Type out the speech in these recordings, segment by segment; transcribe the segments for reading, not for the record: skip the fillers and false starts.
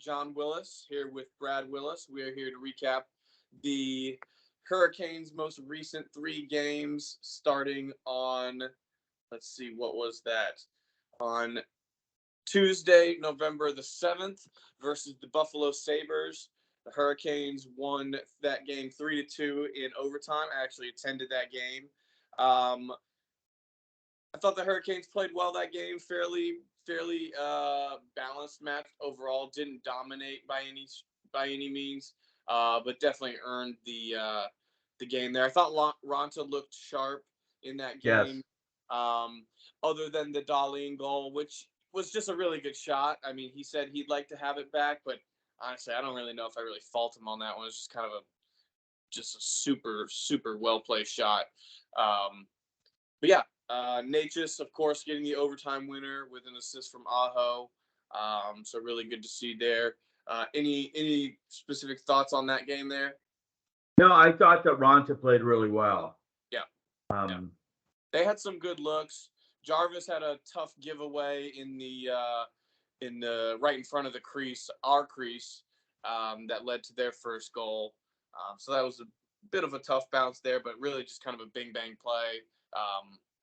John Willis here with Brad Willis. We are here to recap the Hurricanes' most recent 3 games starting on, let's see, what was that? On Tuesday, November the 7th versus the Buffalo Sabres. The Hurricanes won that game 3-2 in overtime. I actually attended that game. I thought the Hurricanes played well that game, fairly balanced match overall. Didn't dominate by any means, but definitely earned the game there. I thought Ronta looked sharp in that game. Yes. Other than the Dahlin goal, which was just a really good shot. I mean, he said he'd like to have it back, but honestly, I don't really know if I really fault him on that one. It's just kind of a super well played shot. But yeah. Natchez, of course, getting the overtime winner with an assist from Aho. So really good to see there. Any specific thoughts on that game there? No, I thought that Ronta played really well. Yeah. Yeah. They had some good looks. Jarvis had a tough giveaway in the right in front of the crease, our crease, that led to their first goal. So that was a bit of a tough bounce there, but really just kind of a bing bang play.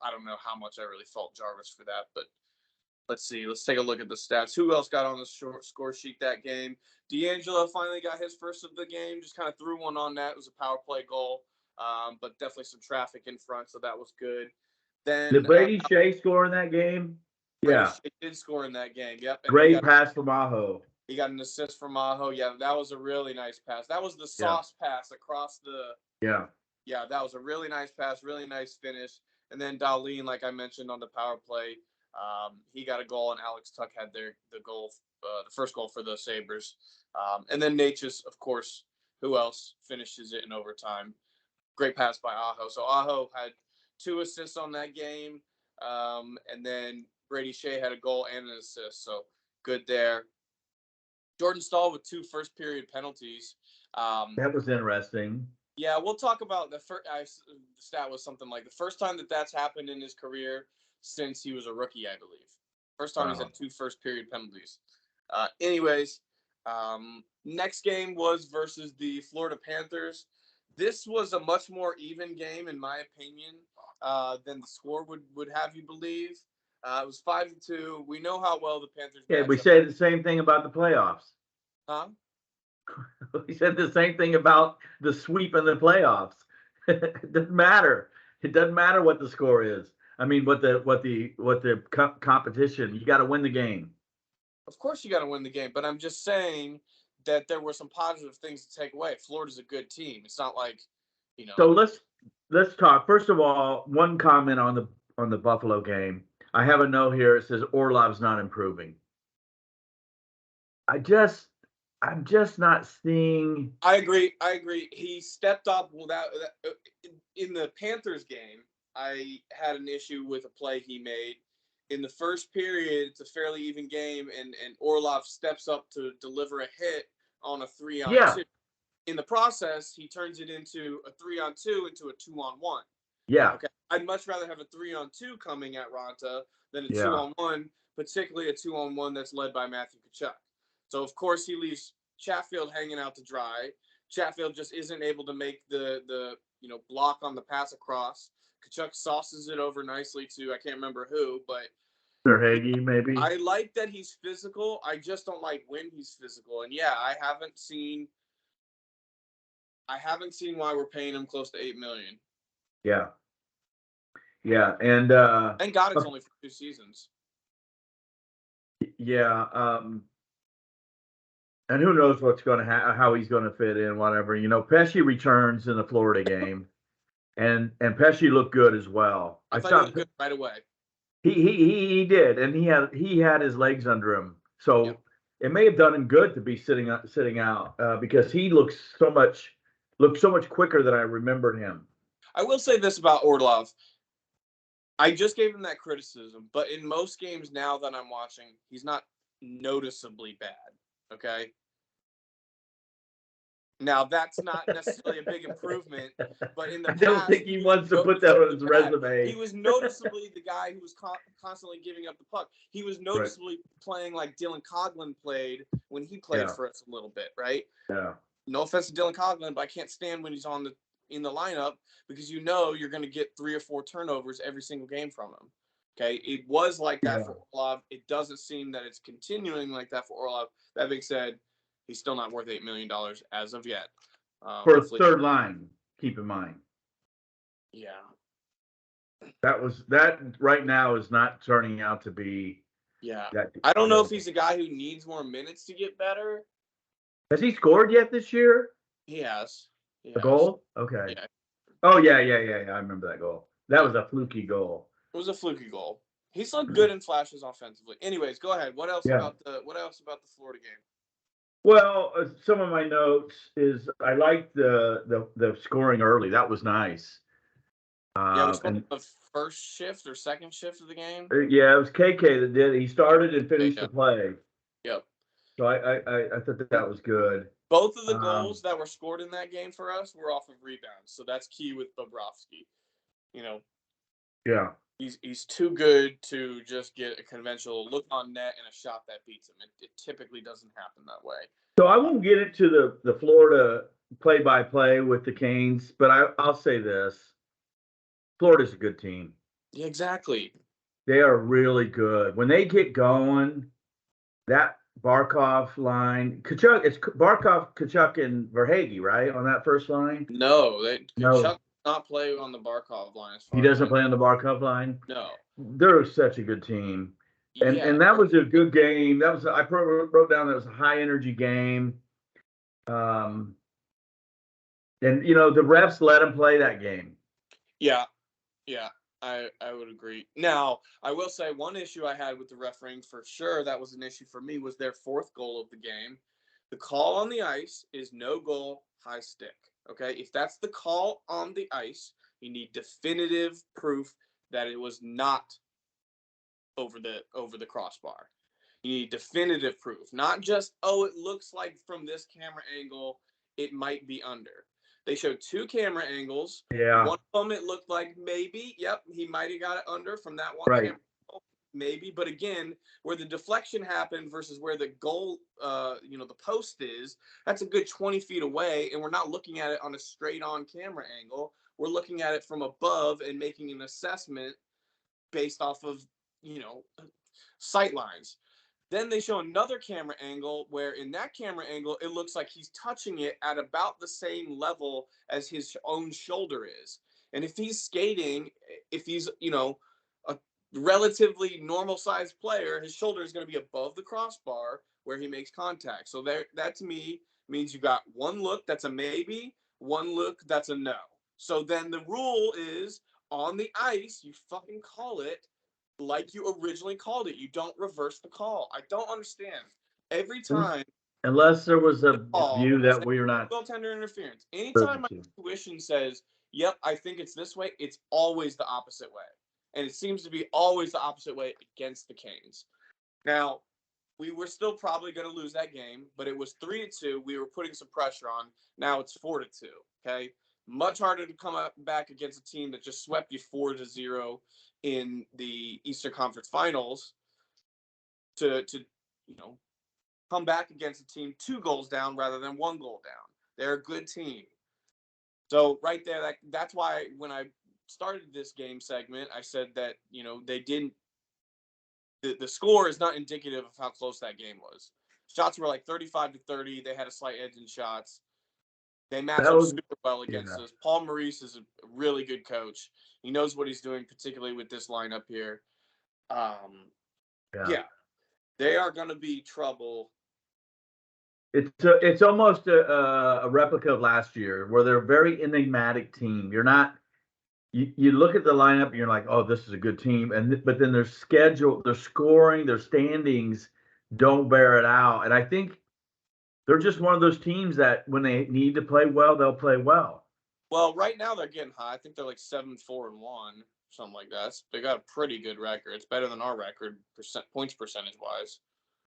I don't know how much I really fault Jarvis for that, but let's see. Let's take a look at the stats. Who else got on the short score sheet that game? D'Angelo finally got his first of the game. Just kind of threw one on that. It was a power play goal, but definitely some traffic in front, so that was good. Then did Brady Shea score in that game? Brady Shea did score in that game. Yep. And great pass from Aho. He got an assist from Aho. Yeah, that was a really nice pass. That was the sauce pass across the. Yeah. Yeah, that was a really nice pass, really nice finish. And then Dahlin, like I mentioned on the power play, he got a goal, and Alex Tuck had the first goal for the Sabres. And then Natchez, of course, who else finishes it in overtime? Great pass by Aho. So Aho had 2 assists on that game, and then Brady Shea had a goal and an assist. So good there. Jordan Staal with 2 first-period penalties. That was interesting. Yeah, we'll talk about the first. The stat was something like the first time that's happened in his career since he was a rookie, I believe. First time he's had 2 first-period penalties. Anyways, next game was versus the Florida Panthers. This was a much more even game, in my opinion, than the score would have you believe. It was 5-2. We know how well the Panthers. Yeah, we said the same thing about the playoffs. Huh? We said the same thing about the sweep in the playoffs. It doesn't matter. It doesn't matter what the score is. I mean, what the competition. You got to win the game. Of course, you got to win the game, but I'm just saying that there were some positive things to take away. Florida's a good team. It's not like, you know. So let's talk. First of all, one comment on the Buffalo game. I have a note here. It says Orlov's not improving. I'm just not seeing. I agree. He stepped up without in the Panthers game. I had an issue with a play he made in the first period. It's a fairly even game, and Orlov steps up to deliver a hit on a 3-on-2. In the process, he turns it into a 3-on-2 into a 2-on-1. Yeah. Okay. I'd much rather have a 3-on-2 coming at Ronta than a 2-on-1, particularly a 2-on-1 that's led by Matthew Tkachuk. So, of course, he leaves Chatfield hanging out to dry. Chatfield just isn't able to make the block on the pass across. Tkachuk sauces it over nicely to, I can't remember who, but Hagee, maybe. I like that he's physical. I just don't like when he's physical. And yeah, I haven't seen why we're paying him close to $8 million. Yeah. Yeah, and thank God it's only for 2 seasons. Yeah, and who knows what's going to how he's going to fit in, whatever. Pesce returns in the Florida game, and Pesce looked good as well. I thought he looked good right away. He did, and he had his legs under him, so it may have done him good to be sitting out because he looks so much quicker than I remembered him. I will say this about Orlov. I just gave him that criticism, but in most games now that I'm watching, he's not noticeably bad. Okay. Now that's not necessarily a big improvement, but in the past, I don't think he wants to put that on his resume. He was noticeably the guy who was constantly giving up the puck. He was noticeably playing like Dylan Coghlan played when he played Yeah. for us a little bit, right? Yeah. No offense to Dylan Coughlin, but I can't stand when he's in the lineup because you're going to get 3 or 4 turnovers every single game from him. Okay, it was like that Yeah. for Orlov. It doesn't seem that it's continuing like that for Orlov. That being said, he's still not worth $8 million as of yet. For a Hopefully, third line, keep in mind. yeah. That right now is not turning out to be. Yeah. That I don't know if good. he's a guy who needs more minutes to get better. Has he scored yet this year? He has. A goal? Okay. Yeah. Oh yeah. I remember that goal. That was a fluky goal. It was a fluky goal. He's looked good in flashes offensively. Anyways, go ahead. What else about the Florida game? Well, some of my notes is I liked the scoring early. That was nice. Yeah, we scored And the first shift or second shift of the game. yeah, it was KK that did it. He started and finished Yeah. the play. Yep. So I thought that was good. Both of the goals that were scored in that game for us were off of rebounds, so that's key with Bobrovsky. Yeah. He's too good to just get a conventional look on net and a shot that beats him. It typically doesn't happen that way. So I won't get into the Florida play-by-play with the Canes, but I'll say this: Florida's a good team. Yeah, exactly. They are really good. When they get going, that Barkov line, Kachuk, it's Barkov, Kachuk, and Verhage, right, on that first line? No, No. Chuck does not play on the Barkov line. He doesn't play on the Barkov line? No. They're such a good team. And that was a good game. I wrote down that was a high energy game. And the refs let him play that game. Yeah, I would agree. Now, I will say one issue I had with the refereeing for sure that was an issue for me was their fourth goal of the game. The call on the ice is no goal, high stick. Okay, if that's the call on the ice, you need definitive proof that it was not over the crossbar. You need definitive proof, not just, oh, it looks like from this camera angle it might be under. They showed 2 camera angles. Yeah. One of them it looked like maybe, yep, he might have got it under from that one right. camera angle, maybe. But again, where the deflection happened versus where the goal, the post is, that's a good 20 feet away, and we're not looking at it on a straight-on camera angle. We're looking at it from above and making an assessment based off of, sight lines. Then they show another camera angle where in that camera angle, it looks like he's touching it at about the same level as his own shoulder is. And if he's skating, if he's, a relatively normal sized player, his shoulder is going to be above the crossbar where he makes contact. So that to me means you got one look that's a maybe, one look that's a no. So then the rule is on the ice, you fucking call it like you originally called it. You don't reverse the call. I don't understand. Every time, unless there was a view that we're not goaltender interference. Anytime my intuition says, "Yep, I think it's this way," it's always the opposite way, and it seems to be always the opposite way against the Canes. Now, we were still probably going to lose that game, but it was 3-2. We were putting some pressure on. Now it's 4-2. Okay, much harder to come back against a team that just swept you 4-0 in the Eastern Conference Finals to come back against a team 2 goals down rather than 1 goal down. They're a good team. So right there, that's why when I started this game segment, I said that, they didn't, the score is not indicative of how close that game was. Shots were like 35-30. They had a slight edge in shots. They match up super well against us. Paul Maurice is a really good coach. He knows what he's doing, particularly with this lineup here. They are going to be trouble. It's almost a replica of last year, where they're a very enigmatic team. You look at the lineup and you're like, oh, this is a good team, but then their schedule, their scoring, their standings don't bear it out. And I think they're just one of those teams that when they need to play well, they'll play well. Well, right now they're getting high. I think they're like 7-4-1, something like that. They got a pretty good record. It's better than our record, points percentage wise.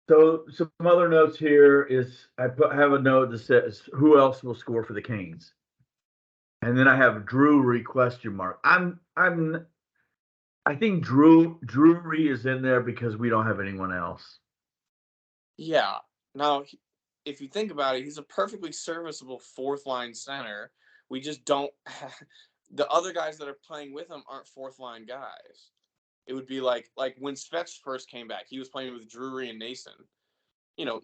So some other notes here is have a note that says who else will score for the Canes, and then I have Drury question mark. I think Drury is in there because we don't have anyone else. Yeah, Now, if you think about it, he's a perfectly serviceable fourth line center. We just don't. The other guys that are playing with him aren't fourth line guys. It would be like when Svech first came back, he was playing with Drury and Nason.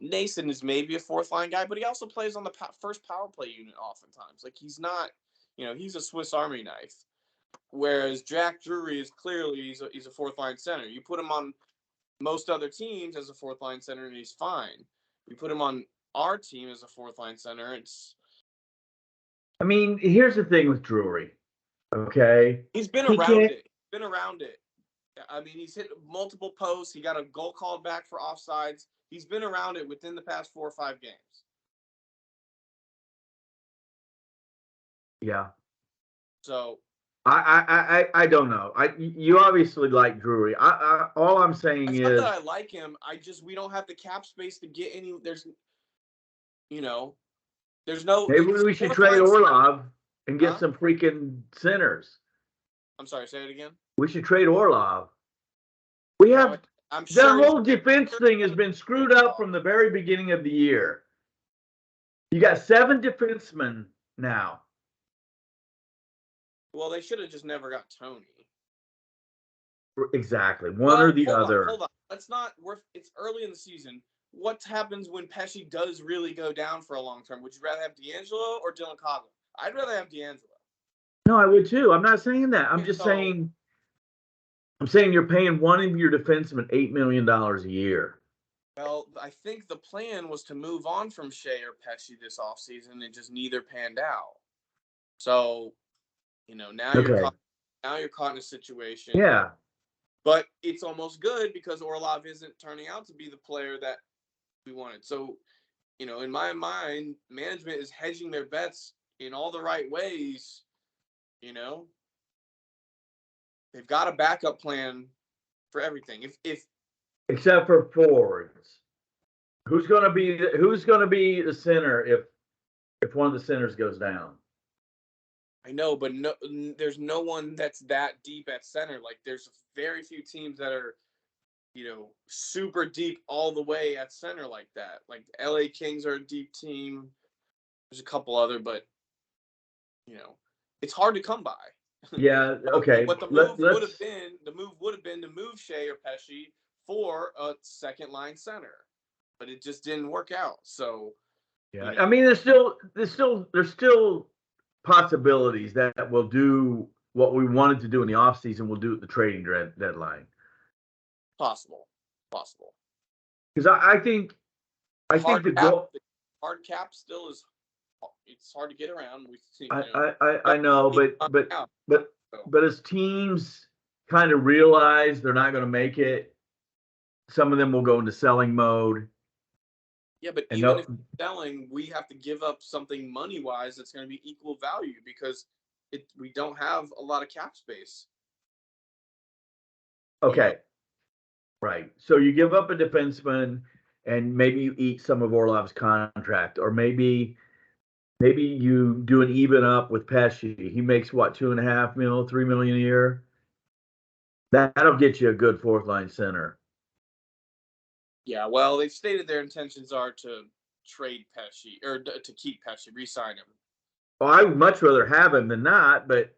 Nason is maybe a fourth line guy, but he also plays on the first power play unit oftentimes. Like he's not, he's a Swiss Army knife. Whereas Jack Drury is clearly he's a fourth line center. You put him on most other teams as a fourth line center and he's fine. You put him on our team as a fourth line center, I mean, here's the thing with Drury. Okay, he's been around it. Been around it. I mean, he's hit multiple posts. He got a goal called back for offsides. He's been around it within the past 4 or 5 games. Yeah. So I don't know. You obviously like Drury. All I'm saying it's is not that I like him. We don't have the cap space to get any. There's no. Maybe we should trade Orlov and get some freaking centers. I'm sorry, say it again. We should trade Orlov. We have the whole defense thing has been screwed up from the very beginning of the year. You got 7 defensemen now. Well, they should have just never got Tony. Exactly. One or the other. Hold on. It's early in the season. What happens when Pesci does really go down for a long term? Would you rather have D'Angelo or Dylan Coghlan? I'd rather have D'Angelo. No, I would too. I'm not saying that. I'm just saying you're paying one of your defensemen $8 million a year. Well, I think the plan was to move on from Shea or Pesci this offseason, and just neither panned out. So, now you're caught in a situation. Yeah. But it's almost good because Orlov isn't turning out to be the player that we wanted. So, in my mind, management is hedging their bets in all the right ways. They've got a backup plan for everything. If except for forwards, who's going to be the center if one of the centers goes down? I know, but there's no one that's that deep at center. Like there's very few teams that are, super deep all the way at center like that. Like LA Kings are a deep team. There's a couple other, but it's hard to come by. Yeah. Okay. But the move would have been to move Shea or Pesci for a second line center, but it just didn't work out. So yeah, I mean, there's still possibilities that we'll do what we wanted to do in the offseason. We'll do at the trading deadline. Possible. Because I think the goal. Hard cap still is. It's hard to get around. I know, but as teams kind of realize they're not going to make it, some of them will go into selling mode. Yeah, but even if selling, we have to give up something money-wise that's going to be equal value because we don't have a lot of cap space. Okay. Right. So you give up a defenseman and maybe you eat some of Orlov's contract, or maybe you do an even up with Pesci. He makes what, $2.5 million, $3 million a year? That'll get you a good fourth line center. Yeah, well, they've stated their intentions are to trade Pesci or to keep Pesci, re-sign him. Well, I would much rather have him than not, but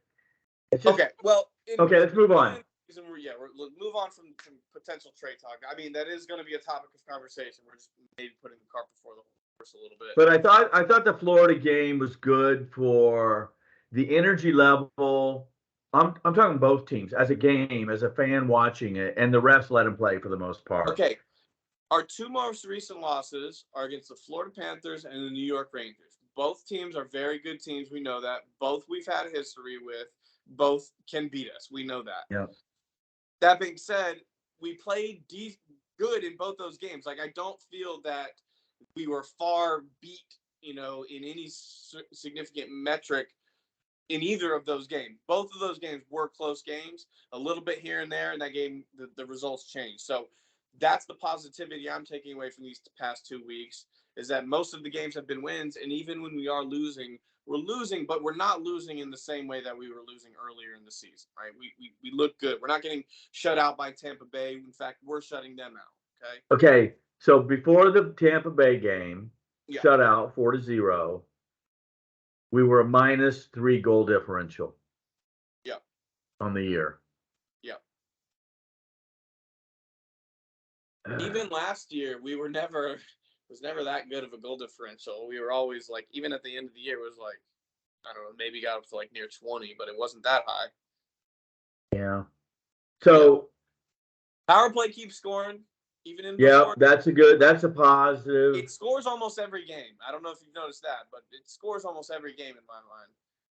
it's just, okay. Well, let's move on. We'll move on from potential trade talk. I mean, that is going to be a topic of conversation. We're just maybe putting the cart before the horse a little bit. But I thought the Florida game was good for the energy level. I'm talking both teams as a game, as a fan watching it, and the refs let them play for the most part. Okay. Our 2 most recent losses are against the Florida Panthers and the New York Rangers. Both teams are very good teams. We know that. Both we've had a history with. Both can beat us. We know that. Yeah. That being said, we played good in both those games. Like, I don't feel that we were far beat, in any significant metric in either of those games. Both of those games were close games, a little bit here and there, and that game, the results changed. So that's the positivity I'm taking away from these past 2 weeks, is that most of the games have been wins, and even when we are losing, we're losing, but we're not losing in the same way that we were losing earlier in the season, right? We look good. We're not getting shut out by Tampa Bay. In fact, we're shutting them out, okay? Okay, So before the Tampa Bay game, Yeah. shutout 4-0, we were a -3 goal differential. Yeah. On the year. Yeah. Even last year, we were never was never that good of a goal differential. We were always like, even at the end of the year, it was like, I don't know, maybe got up to like near 20, but it wasn't that high. Yeah. So power play keeps scoring, even in yeah, before. that's a positive. It scores almost every game. I don't know if you've noticed that, but it scores almost every game in my mind.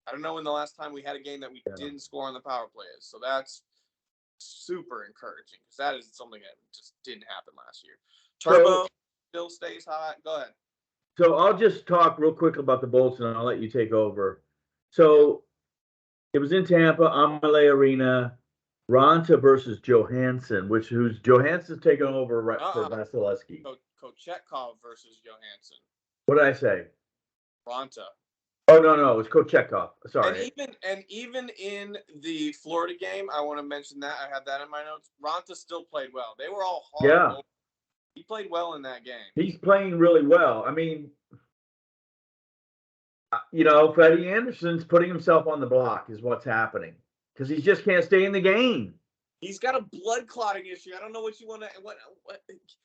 I don't know when the last time we had a game that we didn't score on the power play is. So that's super encouraging because that is something that just didn't happen last year. Turbo still stays hot. Go ahead. So I'll just talk real quick about the Bolts and I'll let you take over. So it was in Tampa, Amalie Arena, Ronta versus Johansson, who's Johansson's taking over for Vasilevsky. Kochetkov versus Johansson. What did I say? Ronta. Oh no, it's Kochetkov. Sorry. And even in the Florida game, I want to mention that I have that in my notes. Ronta still played well. They were all hard. Yeah. He played well in that game. He's playing really well. I mean, Freddie Anderson's putting himself on the block is what's happening because he just can't stay in the game. He's got a blood clotting issue. I don't know what you want to. What?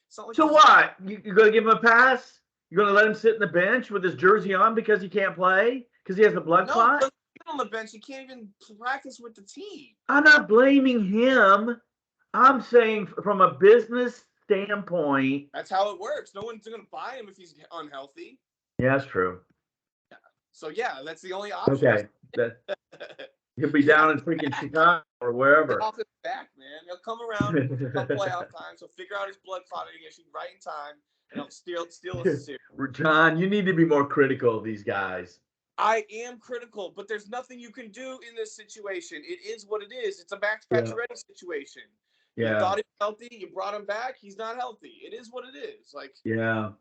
So what? You're going to give him a pass? You're going to let him sit in the bench with his jersey on because he can't play? Because he has a blood clot? No, on the bench. He can't even practice with the team. I'm not blaming him. I'm saying from a business standpoint. That's how it works. No one's going to buy him if he's unhealthy. Yeah, that's true. Yeah. So, yeah, that's the only option. Okay. He'll be down in freaking Chicago or wherever. Get off his back, man. He'll come around come playoff time. So figure out his blood clotting issue right in time, and he'll steal a series. John, you need to be more critical of these guys. I am critical, but there's nothing you can do in this situation. It is what it is. It's a Max Pacioretty situation. Yeah. You thought he was healthy. You brought him back. He's not healthy. It is what it is. Like, yeah.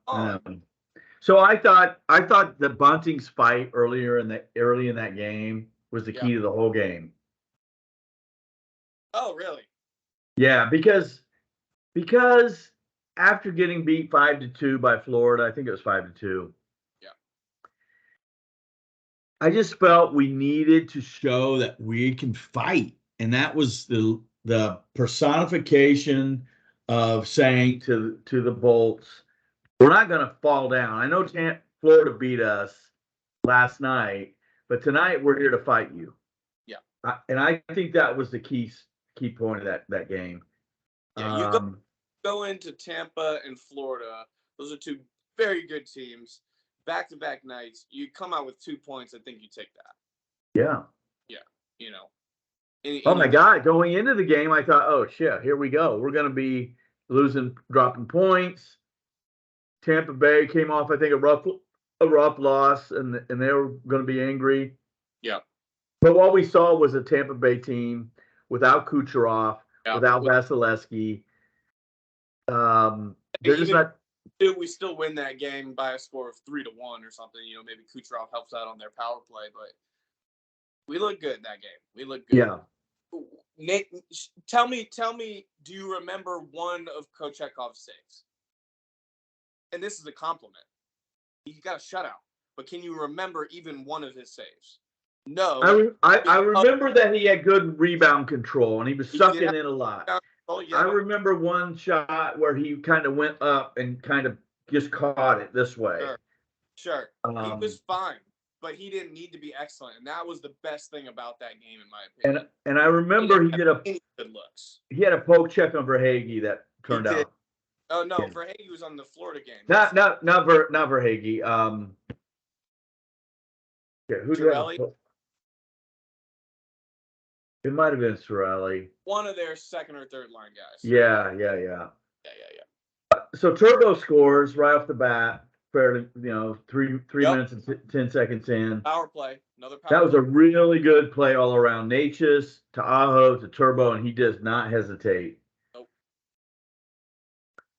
So I thought the Bunting's fight early in that game was the key to the whole game. Oh, really? Yeah, because after getting beat 5-2 by Florida, I think it was 5-2. Yeah. I just felt we needed to show that we can fight, and that was the personification of saying to the Bolts, we're not going to fall down. I know Florida beat us last night, but tonight we're here to fight you. Yeah. And I think that was the key point of that game. Yeah, you go into Tampa and Florida. Those are two very good teams. Back-to-back nights. You come out with 2 points. I think you take that. Yeah. Yeah. Oh, my God. Going into the game, I thought, oh, shit, here we go. We're going to be dropping points. Tampa Bay came off, I think, a rough loss, and they were going to be angry. Yeah. But what we saw was a Tampa Bay team without Kucherov, without Vasilevsky. We still win that game by a score of 3-1 or something. Maybe Kucherov helps out on their power play, but we look good that game. We look good. Yeah. Nate, tell me, do you remember one of Kochetkov's saves? And this is a compliment. He got a shutout, but can you remember even one of his saves? No. I remember that he had good rebound control, and he was sucking in a lot. I remember one shot where he kind of went up and kind of just caught it this way. Sure. He was fine, but he didn't need to be excellent, and that was the best thing about that game, in my opinion. And I remember he had a poke check on Verhaeghe that turned out. Oh no, Verhaeghe was on the Florida game. Not Verhaeghe. Who did it might have been Sorelli. One of their second or third line guys. Yeah. So Turbo scores right off the bat, fairly, 3 minutes and 10 seconds in. Power play, another power. That was a really good play all around. Natchez to Aho to Turbo, and he does not hesitate. Nope.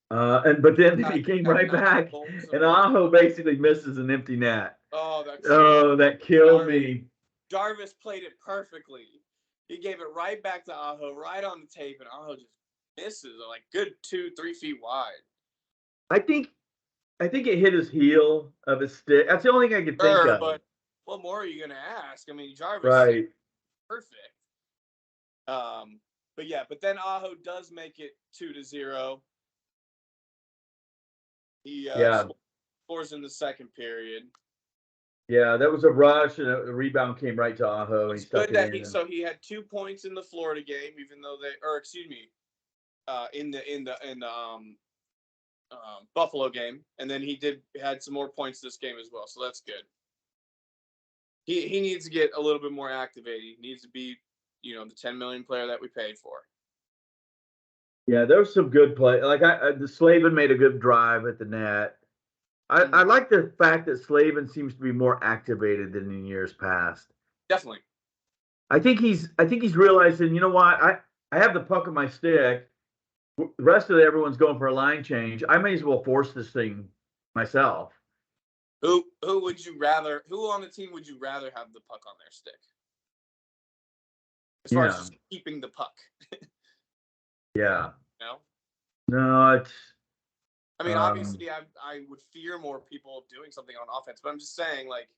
But then he came right back, and Aho basically misses an empty net. That killed me. Jarvis played it perfectly. He gave it right back to Aho, right on the tape, and Aho just misses, like good 2-3 feet wide. I think it hit his heel of his stick. That's the only thing I could think Sure, of. but what more are you gonna ask? I mean, Jarvis is Right. perfect. But yeah, but then Aho does make it 2-0. He Yeah. scores in the second period. Yeah, that was a rush, and a rebound came right to Aho, and he It's stuck good it that in. he had 2 points in the Florida game, even though excuse me, in the Buffalo game, and then he had some more points this game as well, so that's good. He needs to get a little bit more activated. He needs to be, the 10 million player that we paid for. Yeah, there was some good play. Like the Slavin made a good drive at the net. I like the fact that Slavin seems to be more activated than in years past. Definitely. I think he's realizing, you know what, I have the puck on my stick. The rest of everyone's going for a line change. I may as well force this thing myself. Who would you rather? Who on the team would you rather have the puck on their stick? As far as Yeah. just keeping the puck. Yeah. No. No, it's. I mean, obviously, I would fear more people doing something on offense, but I'm just saying, like,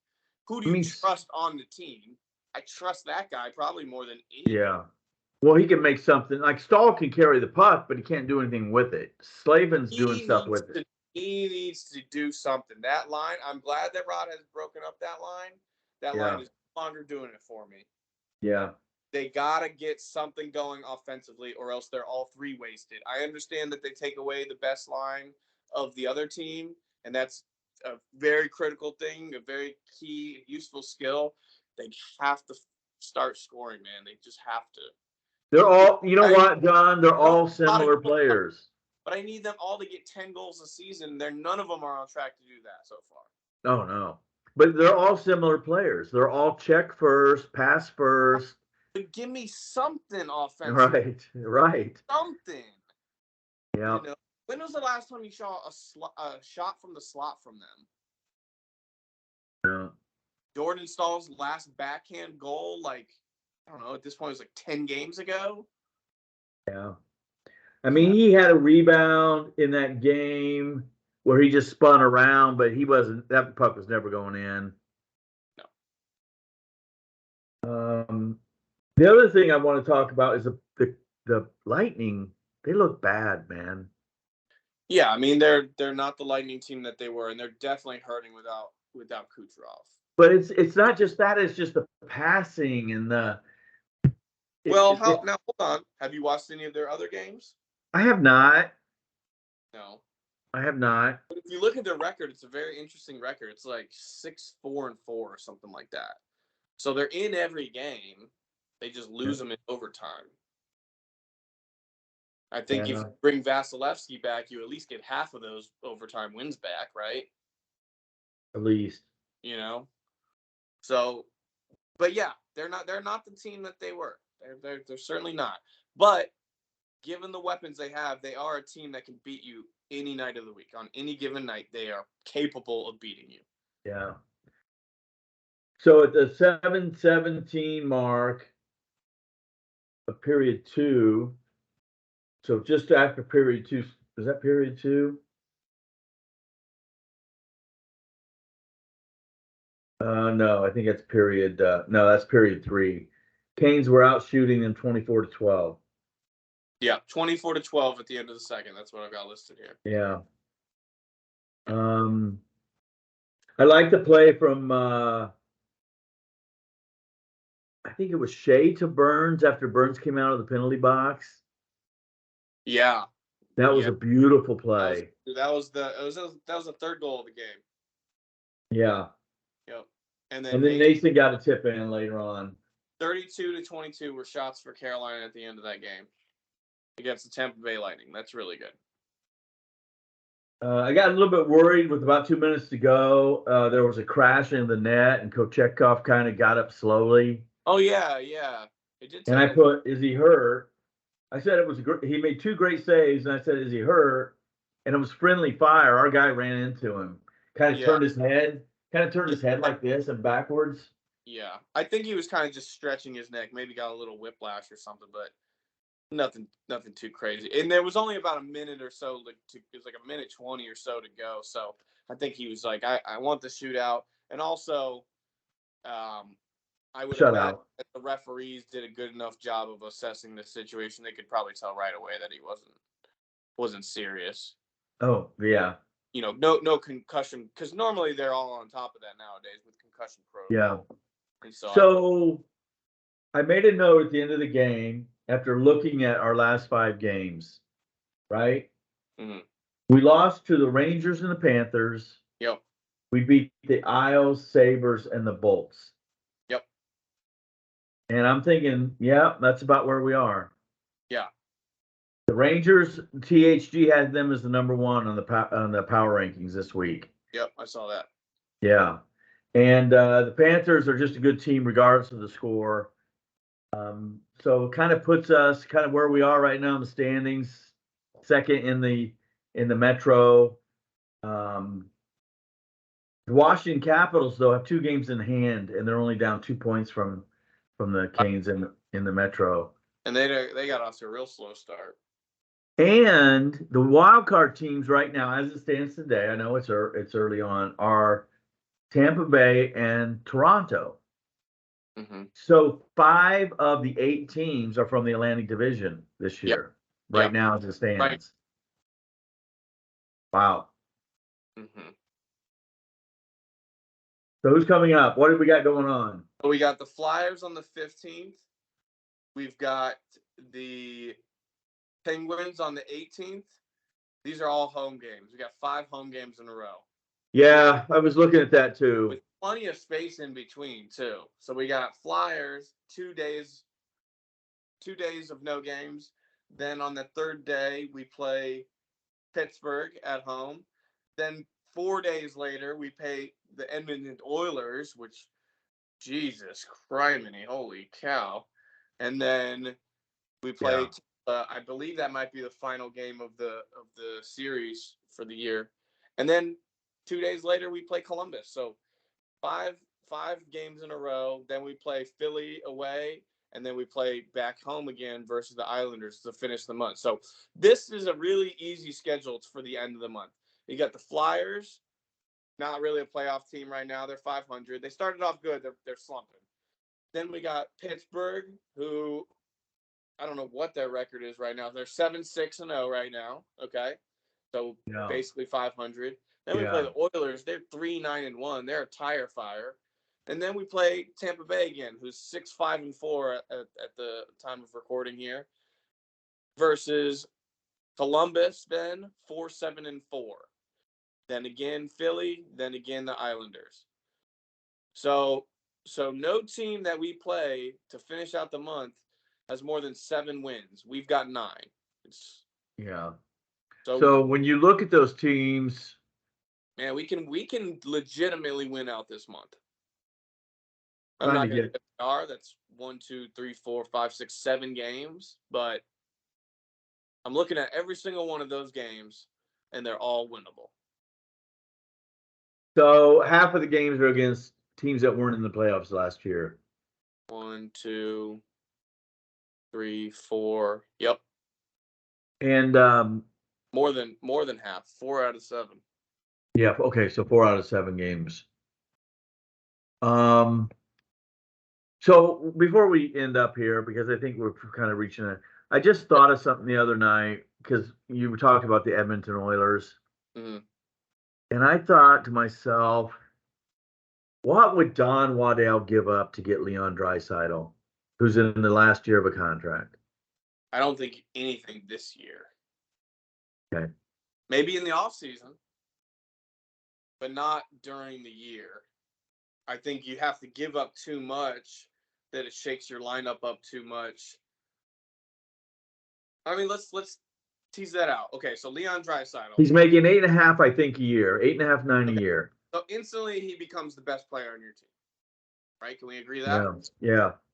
who do you trust on the team? I trust that guy probably more than anybody. Yeah. Well, he can make something like Stahl can carry the puck, but he can't do anything with it. Slavin's doing stuff with it. He needs to do something. That line, I'm glad that Rod has broken up that line. That line is no longer doing it for me. Yeah. They got to get something going offensively, or else they're all three wasted. I understand that they take away the best line of the other team, and that's a very critical thing, a very key, useful skill. They have to start scoring, man. They just have to. They're all, you know what, John? They're all similar players. But I need them all to get 10 goals a season. None of them are on track to do that so far. Oh, no. But they're all similar players. They're all check first, pass first. But give me something offensively. Right. Something. Yeah. When was the last time you saw a shot from the slot from them? Yeah. Jordan Stahl's last backhand goal, I don't know, at this point it was 10 games ago. Yeah. I mean, he had a rebound in that game where he just spun around, but that puck was never going in. No. The other thing I want to talk about is the Lightning. They look bad, man. Yeah, I mean they're not the Lightning team that they were, and they're definitely hurting without Kucherov. But it's not just that; it's just the passing and the. Now hold on. Have you watched any of their other games? I have not. No. I have not. But if you look at their record, it's a very interesting record. It's 6-4-4 or something like that. So they're in every game. They just lose them in overtime. I think if you bring Vasilevsky back, you at least get half of those overtime wins back, right? At least. So, but yeah, they're not the team that they were. They're certainly not. But given the weapons they have, they are a team that can beat you any night of the week. On any given night, they are capable of beating you. Yeah. So at the 7:17 mark of period 2, so just after period 2, is that period 2? No, I think that's period. No, that's period 3. Canes were out shooting them 24-12. Yeah, 24-12 at the end of the second. That's what I've got listed here. Yeah. I like the play from I think it was Shea to Burns after Burns came out of the penalty box. Yeah. That was a beautiful play. That was the third goal of the game. Yeah. Yep. And then Nason got a tip in later on. 32-22 were shots for Carolina at the end of that game against the Tampa Bay Lightning. That's really good. I got a little bit worried with about 2 minutes to go. There was a crash in the net, and Kochetkov kind of got up slowly. Oh, yeah. It did. And I put, is he hurt? I said it was he made 2 great saves, and I said, is he hurt? And it was friendly fire. Our guy ran into him, kind of turned his head like this and backwards. Yeah, I think he was kind of just stretching his neck, maybe got a little whiplash or something, but Nothing too crazy. And there was only about a minute or so. It was like a minute 20 or so to go. So I think he was like, I want the shootout. And also, I would imagine Shutout. that the referees did a good enough job of assessing the situation. They could probably tell right away that he wasn't serious. Oh, yeah. No concussion, because normally they're all on top of that nowadays with concussion Yeah. protocol. And So I made a note at the end of the game after looking at our last 5 games, right? Mhm. We lost to the Rangers and the Panthers. Yep. We beat the Isles, Sabres, and the Bolts. Yep. And I'm thinking, yeah, that's about where we are. Yeah. The Rangers, THG had them as the number 1 on the power rankings this week. Yep. I saw that. Yeah. And the Panthers are just a good team regardless of the score. So it kind of puts us kind of where we are right now in the standings, second in the Metro. The Washington Capitals though have 2 games in hand, and they're only down 2 points from the Canes in the Metro. And they got off to a real slow start. And the wild card teams right now, as it stands today, I know it's early on, are Tampa Bay and Toronto. Mm-hmm. So 5 of the 8 teams are from the Atlantic Division this year, right now as it stands. Right. Wow. Mm-hmm. So who's coming up? What have we got going on? We got the Flyers on the 15th. We've got the Penguins on the 18th. These are all home games. We got 5 home games in a row. Yeah, I was looking at that too. With plenty of space in between too. So we got Flyers 2 days of no games. Then on the 3rd day we play Pittsburgh at home. Then 4 days later we play the Edmonton Oilers, which Jesus criminy, holy cow. And then we play I believe that might be the final game of the series for the year. And then 2 days later we play Columbus. So five games in a row. Then we play Philly away, and then we play back home again versus the Islanders to finish the month. So this is a really easy schedule for the end of the month. You got the Flyers, not really a playoff team right now. They're 500. They started off good. They're slumping. Then we got Pittsburgh, who I don't know what their record is right now. They're 7-6-0 right now. Okay, so basically 500. Then we play the Oilers. They're 3-9-1. They're a tire fire. And then we play Tampa Bay again, who's 6-5-4 at the time of recording here, versus Columbus. Then 4-7-4. Then again Philly. Then again the Islanders. So no team that we play to finish out the month has more than 7 wins. We've got 9. So when you look at those teams, man, we can legitimately win out this month. I'm not going to get star. That's 1, 2, 3, 4, 5, 6, 7 games, but I'm looking at every single one of those games, and they're all winnable. So half of the games are against teams that weren't in the playoffs last year. 1, 2, 3, 4. Yep. And more than half. 4 out of 7. Yeah. Okay. So 4 out of 7 games. So before we end up here, because I think we're kind of reaching it, I just thought of something the other night because you talked about the Edmonton Oilers. Mm-hmm. And I thought to myself, what would Don Waddell give up to get Leon Draisaitl, who's in the last year of a contract? I don't think anything this year. Okay. Maybe in the offseason, but not during the year. I think you have to give up too much that it shakes your lineup up too much. I mean, let's tease that out. Okay, so Leon Draisaitl. He's making 8.5, I think, a year. 8.5, 9 a year. So instantly he becomes the best player on your team. Right? Can we agree that? Yeah.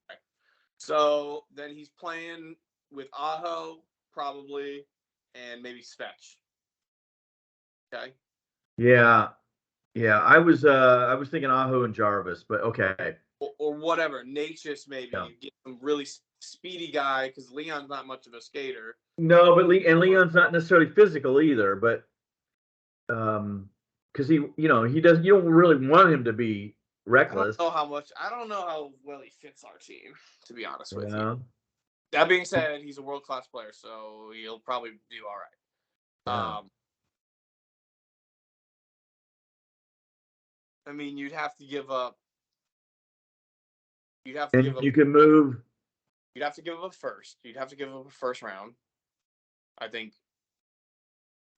Right. So then he's playing with Aho, probably, and maybe Svech. Okay. Yeah. I was thinking Aho and Jarvis, but okay. Or whatever. Natchez maybe. You get some really speedy guy because Leon's not much of a skater. No, but Leon's not necessarily physical either, but because he does. You don't really want him to be reckless. I don't know how well he fits our team, to be honest with Yeah. you. That being said, he's a world-class player, so he'll probably do all right. Yeah. I mean, you'd have to give up. You'd have to And give up. you can move. You'd have to give up a first. You'd have to give up a first round. I think.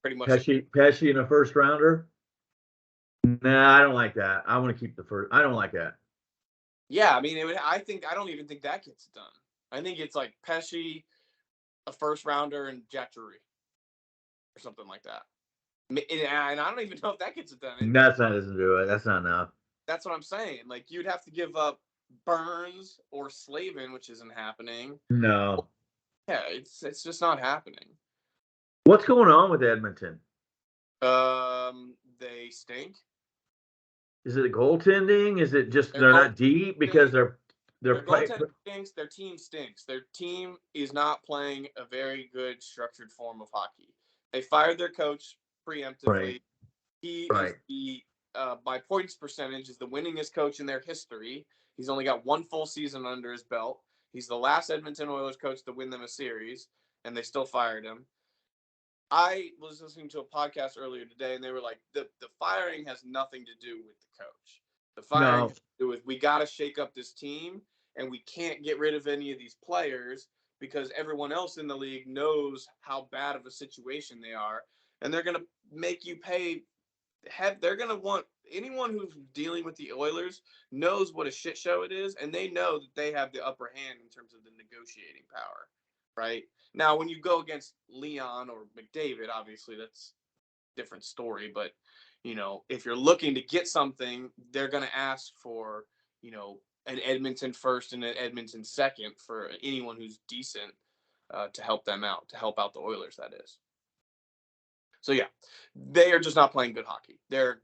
Pretty much. Pesci in a first rounder. Nah, I don't like that. I want to keep the first. I don't like that. Yeah, I mean, I don't even think that gets it done. I think it's like Pesci, a first rounder, and Jack Drury, or something like that. And I don't even know if that gets it done. That's not doesn't do it. That's not enough. That's what I'm saying. Like you'd have to give up Burns or Slavin, which isn't happening. No. Yeah, it's just not happening. What's going on with Edmonton? They stink. Is it goaltending? Is it just they're not deep because their goaltending stinks? Their team stinks. Their team is not playing a very good structured form of hockey. They fired their coach preemptively. Right. He is the by points percentage is the winningest coach in their history. He's only got one full season under his belt. He's the last Edmonton Oilers coach to win them a series, and they still fired him. I was listening to a podcast earlier today, and they were like, the firing has nothing to do with the coach. The firing has to do with we got to shake up this team, and we can't get rid of any of these players because everyone else in the league knows how bad of a situation they are, and they're going to make you pay. They're going to want anyone who's dealing with the Oilers knows what a shit show it is, and they know that they have the upper hand in terms of the negotiating power, right? Now, when you go against Leon or McDavid, obviously that's a different story. But, if you're looking to get something, they're going to ask for, an Edmonton first and an Edmonton second for anyone who's decent to help them out, to help out the Oilers, that is. So, yeah, they are just not playing good hockey. They're a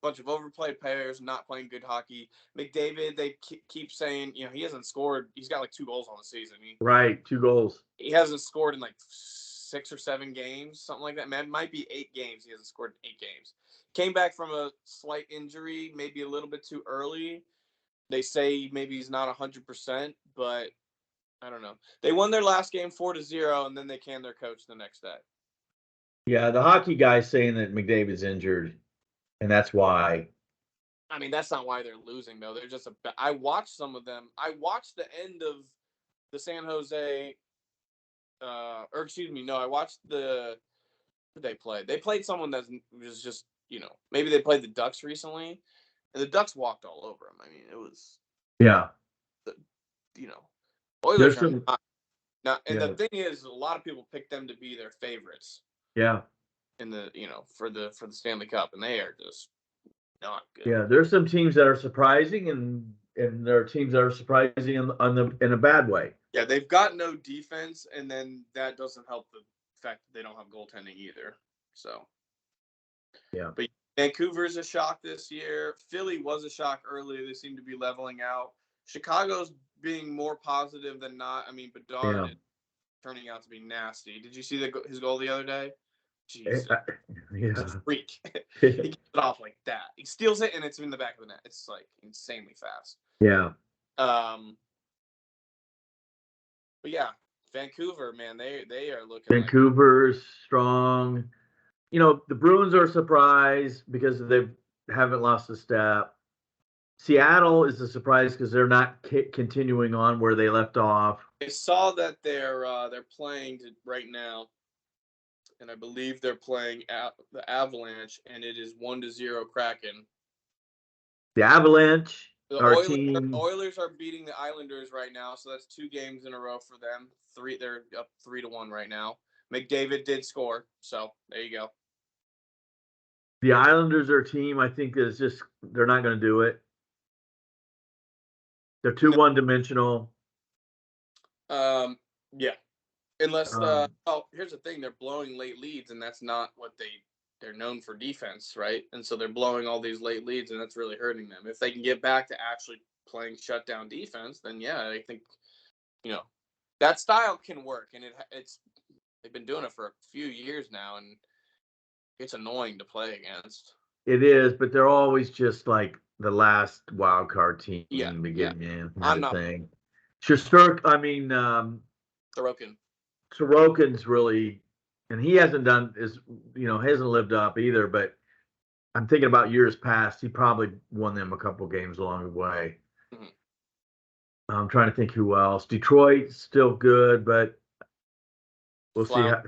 bunch of overplayed players, not playing good hockey. McDavid, they keep saying, he hasn't scored. He's got like 2 goals on the season. Right, 2 goals. He hasn't scored in like 6 or 7 games, something like that. Man, it might be 8 games. He hasn't scored in 8 games. Came back from a slight injury, maybe a little bit too early. They say maybe he's not 100%, but I don't know. They won their last game 4-0, and then they canned their coach the next day. Yeah, the hockey guy's saying that McDavid's injured, and that's why. I mean, that's not why they're losing, though. They're just I watched some of them. I watched the end of the San Jose, I watched who they played. They played someone that was just, maybe they played the Ducks recently, and the Ducks walked all over them. I mean, it was, Oilers are not. And the thing is, a lot of people picked them to be their favorites. Yeah. In the, for the Stanley Cup, and they are just not good. Yeah, there's some teams that are surprising, and there are teams that are surprising in a bad way. Yeah, they've got no defense, and then that doesn't help the fact that they don't have goaltending either. So, yeah. But Vancouver's a shock this year. Philly was a shock earlier. They seem to be leveling out. Chicago's being more positive than not. I mean, Bedard is turning out to be nasty. Did you see his goal the other day? Jesus. Yeah. Freak. He gets it off like that. He steals it, and it's in the back of the net. It's like insanely fast. Yeah. But yeah, Vancouver, man, they are looking. Vancouver's strong. The Bruins are a surprise because they haven't lost a step. Seattle is a surprise because they're not continuing on where they left off. I saw that they're playing right now, and I believe they're playing the Avalanche, and it is 1-0 Kraken. The Avalanche. The Oilers are beating the Islanders right now, so that's 2 games in a row for them. They're up 3-1 right now. McDavid did score, so there you go. The Islanders are a team I think is just they're not going to do it. They're too one-dimensional. Yeah. Unless here's the thing, they're blowing late leads, and that's not what they're known for defense, right? And so they're blowing all these late leads, and that's really hurting them. If they can get back to actually playing shutdown defense, then yeah, I think that style can work, and it's they've been doing it for a few years now, and it's annoying to play against. It is, but they're always just like the last wild card team Yeah, to yeah. get in, kind I'm of not thing. Shosturk, I mean, Sorokin. Sorokin's really, and he hasn't done is hasn't lived up either. But I'm thinking about years past, he probably won them a couple games along the way. Mm-hmm. I'm trying to think who else. Detroit's still good, but we'll see. Flound.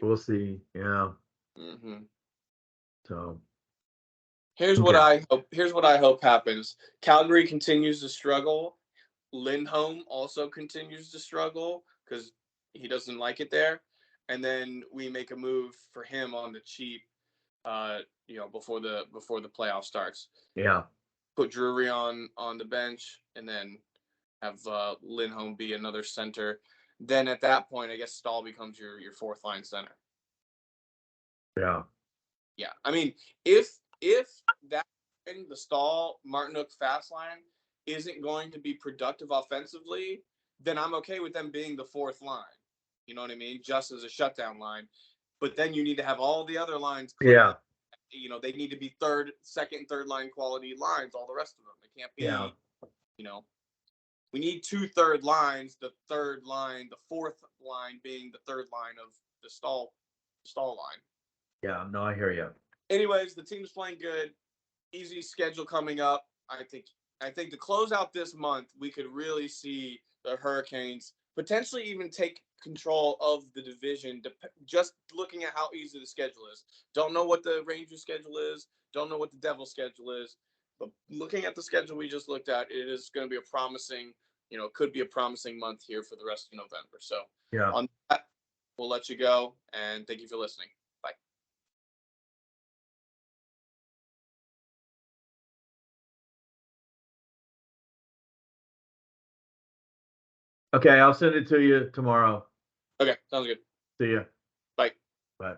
We'll see. Yeah. Mm-hmm. So Here's what okay. I hope. Here's what I hope happens. Calgary continues to struggle. Lindholm also continues to struggle because he doesn't like it there, and then we make a move for him on the cheap. Before the playoff starts. Yeah. Put Drury on the bench, and then have Lindholm be another center. Then at that point, I guess Stahl becomes your fourth line center. Yeah. Yeah, I mean, if that the Stahl Martinook fast line isn't going to be productive offensively, then I'm okay with them being the fourth line. You know what I mean? Just as a shutdown line. But then you need to have all the other lines click. Yeah. They need to be second, third line quality lines. All the rest of them. It can't be. Yeah. We need 2 third lines. The third line, the fourth line being the third line of the Stahl line. Yeah. No, I hear you. Anyways, the team's playing good. Easy schedule coming up. I think to close out this month, we could really see the Hurricanes potentially even take control of the division. Just looking at how easy the schedule is. Don't know what the Rangers schedule is. Don't know what the Devils schedule is. But looking at the schedule we just looked at, it is going to be a promising, could be a promising month here for the rest of November. So Yeah. on that, we'll let you go, and thank you for listening. Bye. Okay, I'll send it to you tomorrow. Okay, sounds good. See ya. Bye. Bye.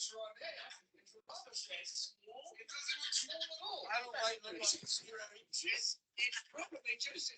I don't like the just. It's probably just.